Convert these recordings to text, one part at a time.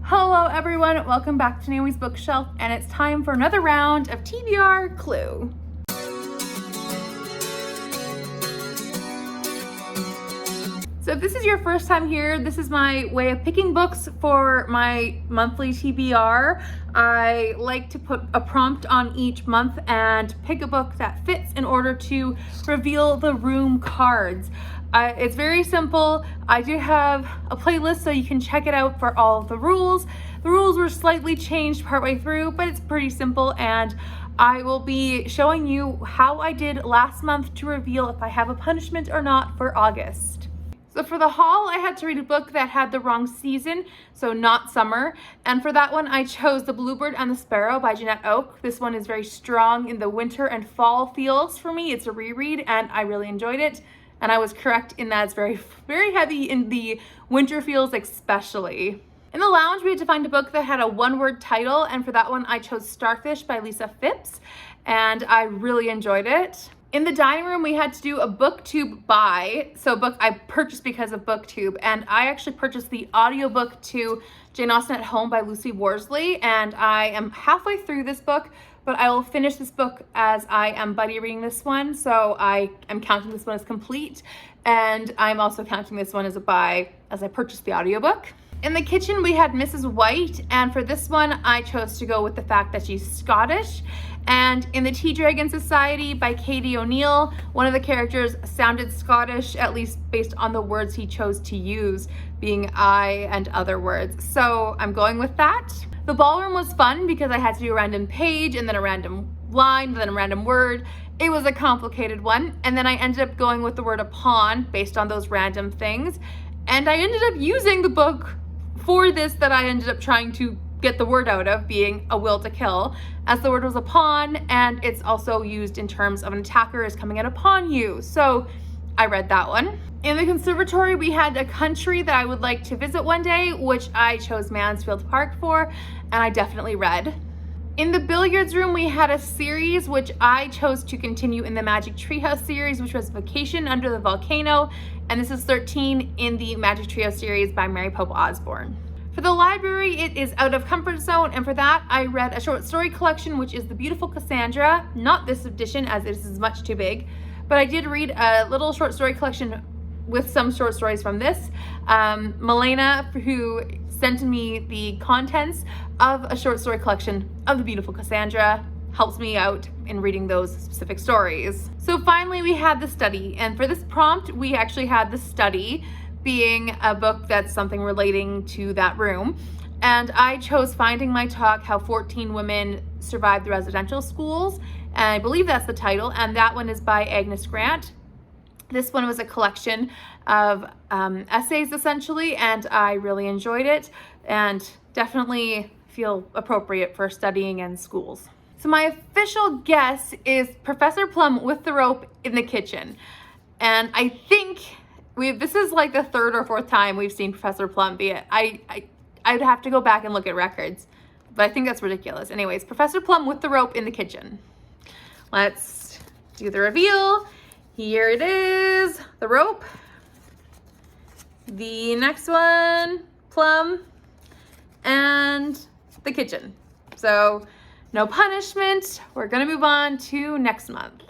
Hello everyone, welcome back to Naomi's Bookshelf, and it's time for another round of TBR Clue. So if this is your first time here, this is my way of picking books for my monthly TBR. I like to put a prompt on each month and pick a book that fits in order to reveal the room cards. It's very simple. I do have a playlist so you can check it out for all of the rules. The rules were slightly changed partway through, but it's pretty simple, and I will be showing you how I did last month to reveal if I have a punishment or not for August. So for the haul, I had to read a book that had the wrong season, so not summer. And for that one, I chose The Bluebird and the Sparrow by Jeanette Oke. This one is very strong in the winter and fall feels for me. It's a reread, and I really enjoyed it. And I was correct in that it's very, very heavy in the winter feels especially. In the lounge, we had to find a book that had a one-word title, and for that one, I chose Starfish by Lisa Phipps, and I really enjoyed it. In the dining room, we had to do a booktube buy. So a book I purchased because of booktube, and I actually purchased the audiobook to Jane Austen at Home by Lucy Worsley, and I am halfway through this book, but I will finish this book as I am buddy reading this one. So I am counting this one as complete, and I'm also counting this one as a buy as I purchased the audiobook. In the kitchen, we had Mrs. White, and for this one, I chose to go with the fact that she's Scottish. And in the Tea Dragon Society by Katie O'Neill, one of the characters sounded Scottish, at least based on the words he chose to use, being I and other words. So I'm going with that. The ballroom was fun because I had to do a random page and then a random line, then a random word. It was a complicated one. And then I ended up going with the word upon based on those random things. And I ended up using the book for this that I ended up trying to get the word out of, being A Will to Kill, as the word was upon, and it's also used in terms of an attacker is coming in upon you. So I read that one. In the conservatory, we had a country that I would like to visit one day, which I chose Mansfield Park for, and I definitely read. In the billiards room, we had a series which I chose to continue in the Magic Treehouse series, which was Vacation Under the Volcano, and this is 13 in the Magic Trio series by Mary Pope Osborne. For the library, it is Out of Comfort Zone, and for that, I read a short story collection, which is The Beautiful Cassandra, not this edition as this is much too big, but I did read a little short story collection with some short stories from this. Milena, who sent me the contents of a short story collection of The Beautiful Cassandra, helps me out in reading those specific stories. So finally, we had The Study, and for this prompt, we actually had The Study, being a book that's something relating to that room. And I chose Finding My Talk, How 14 Women Survived the Residential Schools. And I believe that's the title. And that one is by Agnes Grant. This one was a collection of essays essentially, and I really enjoyed it and definitely feel appropriate for studying in schools. So my official guess is Professor Plum with the Rope in the Kitchen. And I think this is like the third or fourth time we've seen Professor Plum be it. I'd have to go back and look at records, but I think that's ridiculous. Anyways, Professor Plum with the Rope in the Kitchen. Let's do the reveal. Here it is, the rope. The next one, Plum, and the kitchen. So no punishment. We're gonna move on to next month.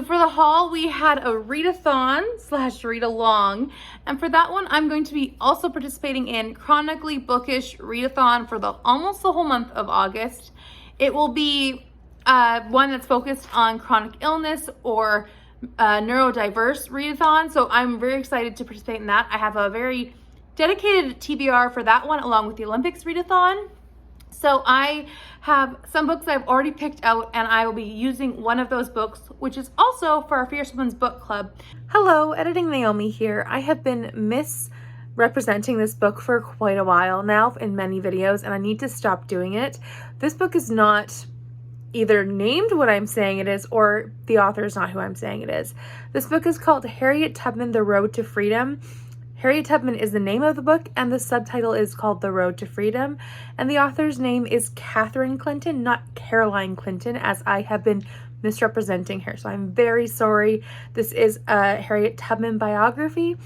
For the haul, we had a readathon / read along, and for that one, I'm going to be also participating in Chronically Bookish readathon for almost the whole month of August. It will be one that's focused on chronic illness or neurodiverse readathon, so I'm very excited to participate in that. I have a very dedicated TBR for that one, along with the Olympics readathon. So I have some books I've already picked out, and I will be using one of those books, which is also for our Fierce Women's Book Club. Hello, Editing Naomi here. I have been representing this book for quite a while now in many videos, and I need to stop doing it. This book is not either named what I'm saying it is, or the author is not who I'm saying it is. This book is called Harriet Tubman, The Road to Freedom. Harriet Tubman is the name of the book, and the subtitle is called The Road to Freedom. And the author's name is Catherine Clinton, not Caroline Clinton, as I have been misrepresenting her. So I'm very sorry. This is a Harriet Tubman biography,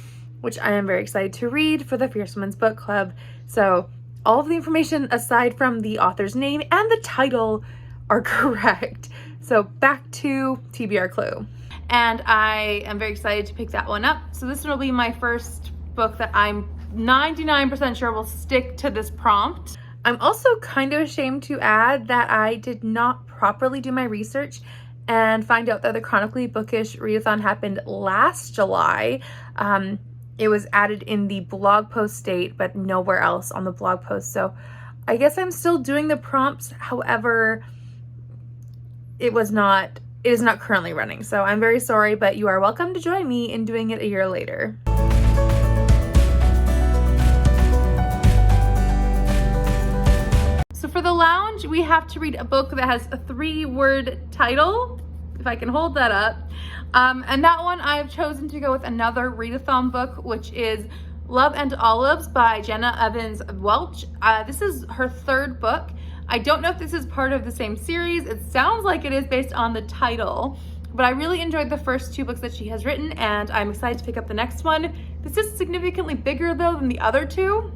which I am very excited to read for the Fierce Women's Book Club. So all of the information aside from the author's name and the title are correct. So back to TBR Clue. And I am very excited to pick that one up. So this will be my first book that I'm 99% sure will stick to this prompt. I'm also kind of ashamed to add that I did not properly do my research and find out that the Chronically Bookish readathon happened last July. It was added in the blog post state, but nowhere else on the blog post. So I guess I'm still doing the prompts. However, it is not currently running. So I'm very sorry, but you are welcome to join me in doing it a year later. So for the lounge, we have to read a book that has a 3-word title, if I can hold that up. And that one I have chosen to go with another readathon book, which is Love and Olives by Jenna Evans Welch. This is her 3rd book. I don't know if this is part of the same series. It sounds like it is based on the title, but I really enjoyed the first 2 books that she has written, and I'm excited to pick up the next one. This is significantly bigger though than the other 2,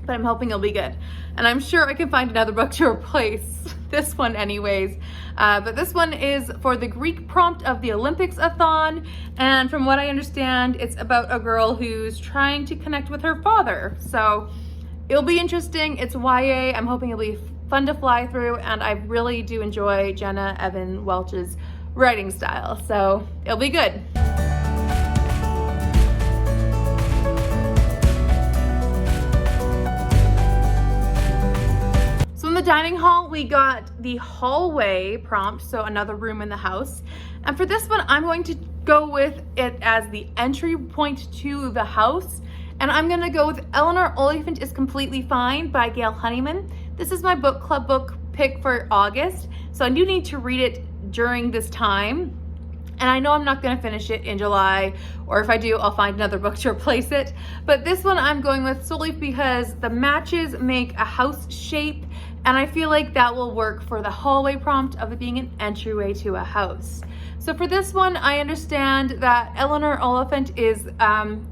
but I'm hoping it'll be good. And I'm sure I can find another book to replace this one anyways. But this one is for the Greek prompt of the Olympics-a-thon, and from what I understand, it's about a girl who's trying to connect with her father. So it'll be interesting. It's YA. I'm hoping it'll be fun to fly through, and I really do enjoy Jenna Evan Welch's writing style, so it'll be good. So in the dining hall, we got the hallway prompt, so another room in the house. And for this one, I'm going to go with it as the entry point to the house. And I'm gonna go with Eleanor Oliphant is Completely Fine by Gail Honeyman. This is my book club book pick for August, so I do need to read it during this time. And I know I'm not gonna finish it in July, or if I do, I'll find another book to replace it. But this one I'm going with solely because the matches make a house shape, and I feel like that will work for the hallway prompt of it being an entryway to a house. So for this one, I understand that Eleanor Oliphant is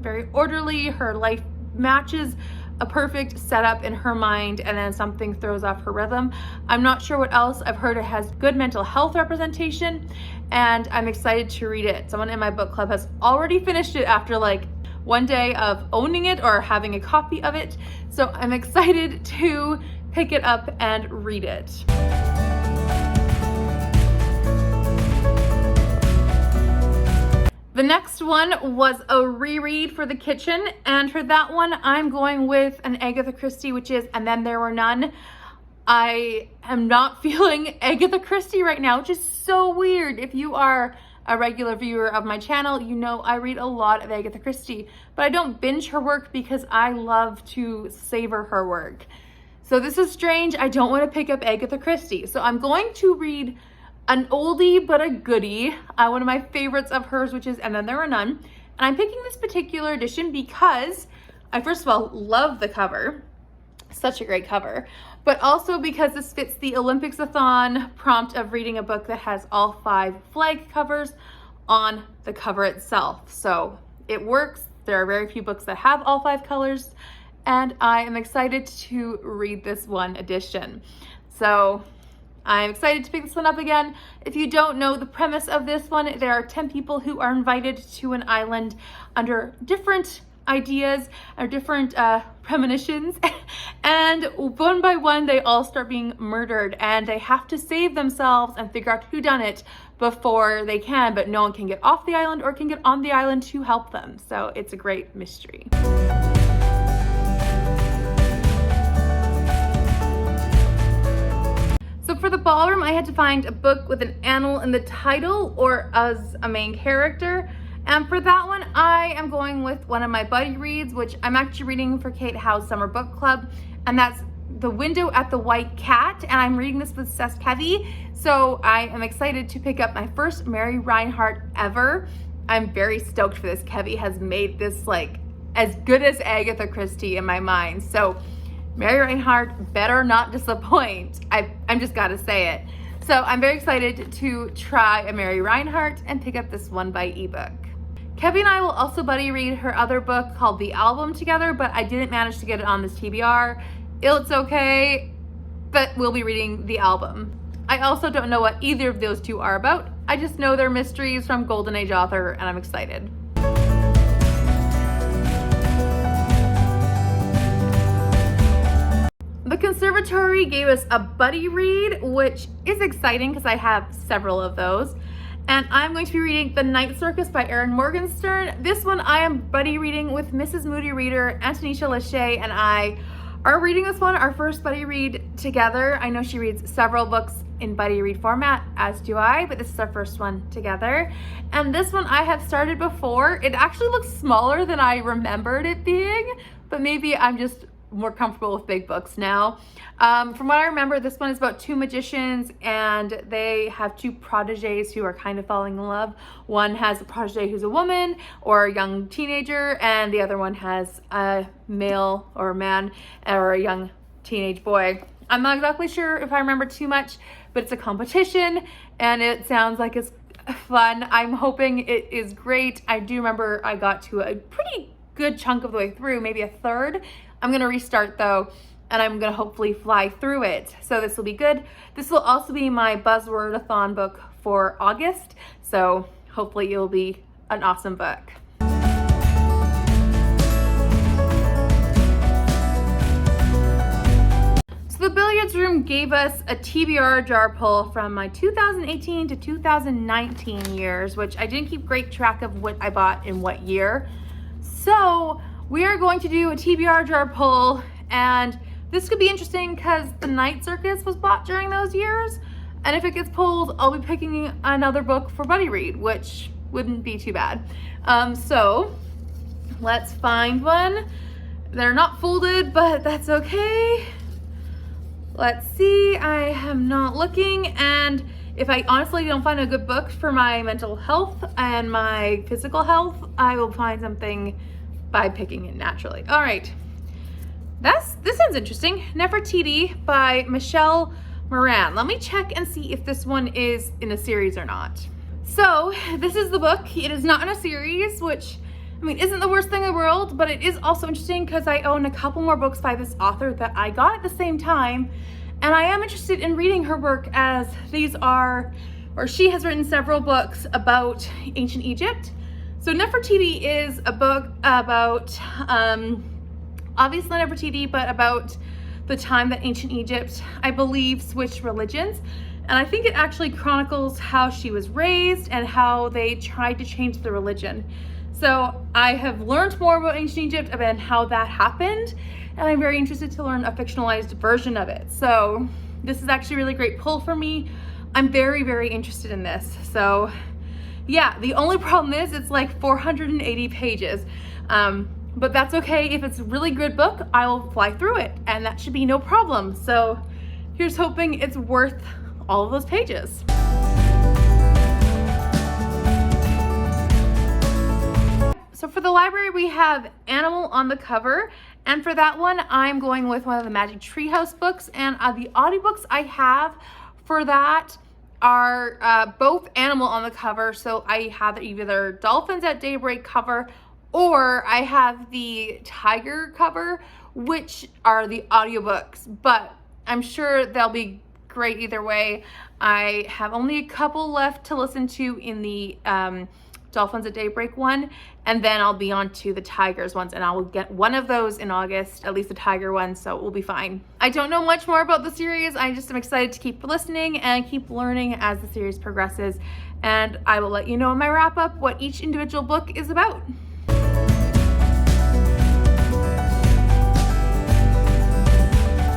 very orderly. Her life matches a perfect setup in her mind, and then something throws off her rhythm. I'm not sure what else. I've heard it has good mental health representation, and I'm excited to read it. Someone in my book club has already finished it after like one day of owning it or having a copy of it. So I'm excited to pick it up and read it. The next one was a reread for the kitchen, and for that one, I'm going with an Agatha Christie, which is And Then There Were None. I am not feeling Agatha Christie right now, which is so weird. If you are a regular viewer of my channel, you know I read a lot of Agatha Christie, but I don't binge her work because I love to savor her work. So this is strange. I don't want to pick up Agatha Christie. So I'm going to read an oldie but a goodie, one of my favorites of hers, which is And Then There Were None. And I'm picking this particular edition because I first of all love the cover, such a great cover, but also because this fits the Olympics-a-thon prompt of reading a book that has all 5 flag covers on the cover itself. So it works. There are very few books that have all 5 colors, and I am excited to read this one edition. So I'm excited to pick this one up again. If you don't know the premise of this one, there are 10 people who are invited to an island under different ideas or different premonitions, and one by one they all start being murdered, and they have to save themselves and figure out who done it before they can, but no one can get off the island or can get on the island to help them. So it's a great mystery. So for the Ballroom, I had to find a book with an animal in the title or as a main character. And for that one, I am going with one of my buddy reads, which I'm actually reading for Kate Howe's Summer Book Club, and that's The Window at the White Cat, and I'm reading this with Seth Kevy, so I am excited to pick up my first Mary Reinhardt ever. I'm very stoked for this. Kevy has made this like as good as Agatha Christie in my mind, so Mary Reinhardt better not disappoint. I'm just gotta say it. So I'm very excited to try a Mary Reinhardt and pick up this one by ebook. Kevy and I will also buddy read her other book called The Album together, but I didn't manage to get it on this TBR. It's okay, but we'll be reading The Album. I also don't know what either of those two are about. I just know they're mysteries from Golden Age author, and I'm excited. The Conservatory gave us a buddy read, which is exciting because I have several of those. And I'm going to be reading The Night Circus by Erin Morgenstern. This one I am buddy reading with Mrs. Moody reader Antonisha Lachey, and I are reading this one, our first buddy read together. I know she reads several books in buddy read format, as do I, but this is our first one together. And this one I have started before. It actually looks smaller than I remembered it being, but maybe I'm just more comfortable with big books now. From what I remember, this one is about two magicians, and they have two proteges who are kind of falling in love. One has a protege who's a woman or a young teenager, and the other one has a male or a man or a young teenage boy. I'm not exactly sure if I remember too much, but it's a competition and it sounds like it's fun. I'm hoping it is great. I do remember I got to a pretty good chunk of the way through, maybe a third. I'm gonna restart though, and I'm gonna hopefully fly through it. So this will be good. This will also be my Buzzword-a-thon book for August. So hopefully it'll be an awesome book. So the Billiards Room gave us a TBR jar pull from my 2018 to 2019 years, which I didn't keep great track of what I bought in what year. So we are going to do a TBR jar pull, and this could be interesting because The Night Circus was bought during those years, and if it gets pulled, I'll be picking another book for buddy read, which wouldn't be too bad. So let's find one. They're not folded, but that's okay. Let's see, I am not looking, and if I honestly don't find a good book for my mental health and my physical health, I will find something by picking it naturally. All right, this sounds interesting. Nefertiti by Michelle Moran. Let me check and see if this one is in a series or not. So this is the book. It is not in a series, which I mean isn't the worst thing in the world, but it is also interesting because I own a couple more books by this author that I got at the same time, and I am interested in reading her work, as these are, or she has written several books about ancient Egypt. So Nefertiti is a book about, obviously Nefertiti, but about the time that ancient Egypt, I believe, switched religions. And I think it actually chronicles how she was raised and how they tried to change the religion. So I have learned more about ancient Egypt and how that happened, and I'm very interested to learn a fictionalized version of it. So this is actually a really great pull for me. I'm very, very interested in this. So yeah, the only problem is it's like 480 pages, but that's okay. If it's a really good book, I will fly through it, and that should be no problem. So here's hoping it's worth all of those pages. So for the library, we have Animal on the cover, and for that one, I'm going with one of the Magic Treehouse books, and the audiobooks I have for that are both Animal on the cover. So I have either Dolphins at Daybreak cover, or I have the Tiger cover, which are the audiobooks, but I'm sure they'll be great either way. I have only a couple left to listen to in the Dolphins at Daybreak one, and then I'll be on to the Tigers ones, and I will get one of those in August, at least the Tiger one, so we'll be fine. I don't know much more about the series. I just am excited to keep listening and keep learning as the series progresses, and I will let you know in my wrap up what each individual book is about.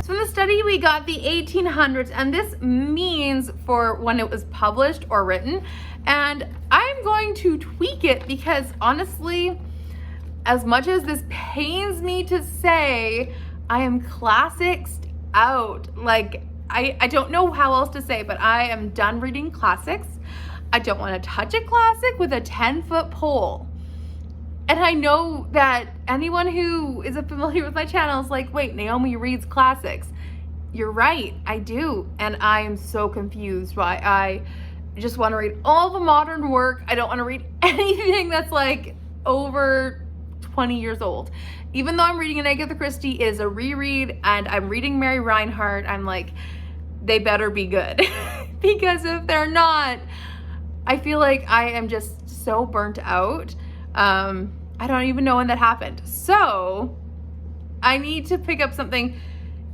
So in the study, we got the 1800s, and this means for when it was published or written. And I'm going to tweak it because honestly, as much as this pains me to say, I am classics out. Like, I don't know how else to say, but I am done reading classics. I don't want to touch a classic with a 10-foot pole. And I know that anyone who is familiar with my channel is like, wait, Naomi reads classics. You're right, I do. And I am so confused why I just want to read all the modern work. I don't want to read anything that's like over 20 years old. Even though I'm reading an Agatha Christie, it is a reread, and I'm reading Mary Reinhardt, I'm like, they better be good. Because if they're not, I feel like I am just so burnt out. I don't even know when that happened. So I need to pick up something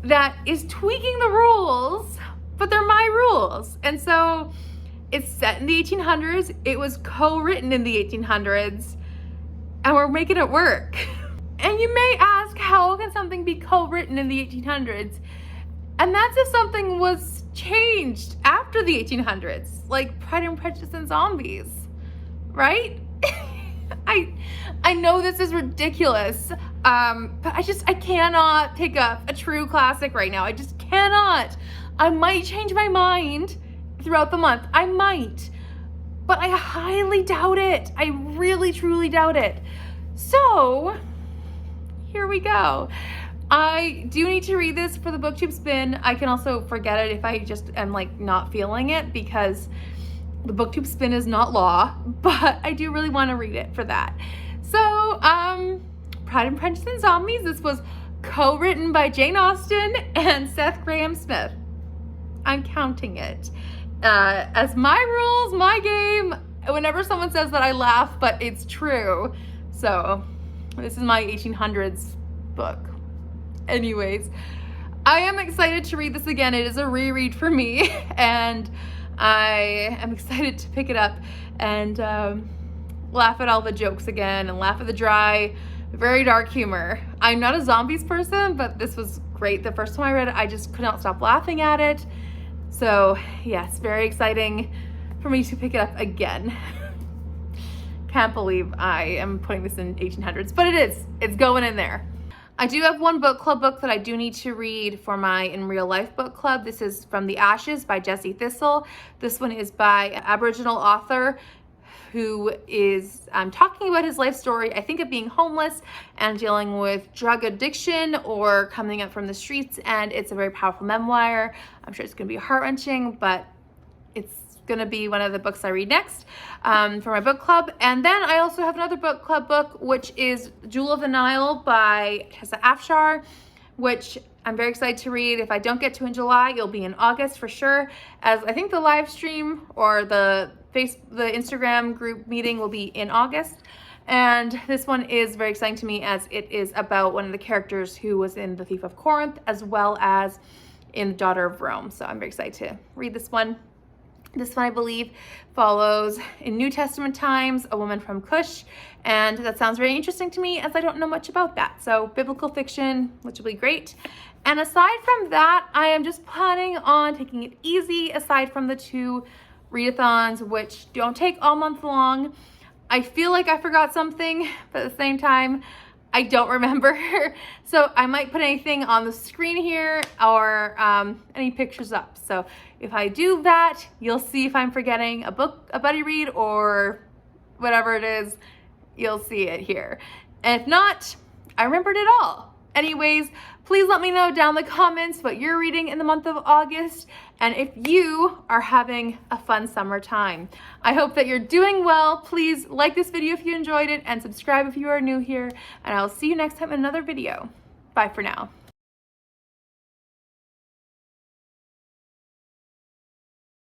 that is tweaking the rules, but they're my rules. And so it's set in the 1800s. It was co-written in the 1800s, and we're making it work. And you may ask, how can something be co-written in the 1800s? And that's if something was changed after the 1800s, like Pride and Prejudice and Zombies, right? I know this is ridiculous, but I cannot pick up a true classic right now. I just cannot. I might change my mind throughout the month. I might, but I highly doubt it. I really, truly doubt it. So here we go. I do need to read this for the BookTube spin. I can also forget it if I just am like not feeling it, because the BookTube spin is not law, but I do really want to read it for that. So, Pride and Prejudice and Zombies. This was co-written by Jane Austen and Seth Grahame-Smith. I'm counting it as my rules, my game. Whenever someone says that, I laugh, but it's true. So this is my 1800s book. Anyways, I am excited to read this again. It is a reread for me, and I am excited to pick it up and laugh at all the jokes again and laugh at the dry, very dark humor. I'm not a zombies person, but this was great. The first time I read it, I just could not stop laughing at it. So yes, very exciting for me to pick it up again. Can't believe I am putting this in 1800s, but it is. It's going in there. I do have one book club book that I do need to read for my in real life book club. This is From the Ashes by Jesse Thistle. This one is by an Aboriginal author who is talking about his life story, I think, of being homeless and dealing with drug addiction or coming up from the streets. And it's a very powerful memoir. I'm sure it's going to be heart-wrenching, but it's going to be one of the books I read next for my book club. And then I also have another book club book, which is Jewel of the Nile by Tessa Afshar, which I'm very excited to read. If I don't get to in July, it'll be in August for sure, as I think the live stream or the Instagram group meeting will be in August. And this one is very exciting to me, as it is about one of the characters who was in The Thief of Corinth, as well as in Daughter of Rome. So I'm very excited to read this one. This one, I believe, follows in New Testament times a woman from Cush, and that sounds very interesting to me, as I don't know much about that. So biblical fiction, which will be great. And aside from that, I am just planning on taking it easy, aside from the 2 readathons, which don't take all month long. I feel like I forgot something, but at the same time, I don't remember. So I might put anything on the screen here, or any pictures up. So if I do that, you'll see if I'm forgetting a book, a buddy read, or whatever it is, you'll see it here. And if not, I remembered it all. Anyways, please let me know down in the comments what you're reading in the month of August, and if you are having a fun summertime. I hope that you're doing well. Please like this video if you enjoyed it, and subscribe if you are new here, and I'll see you next time in another video. Bye for now.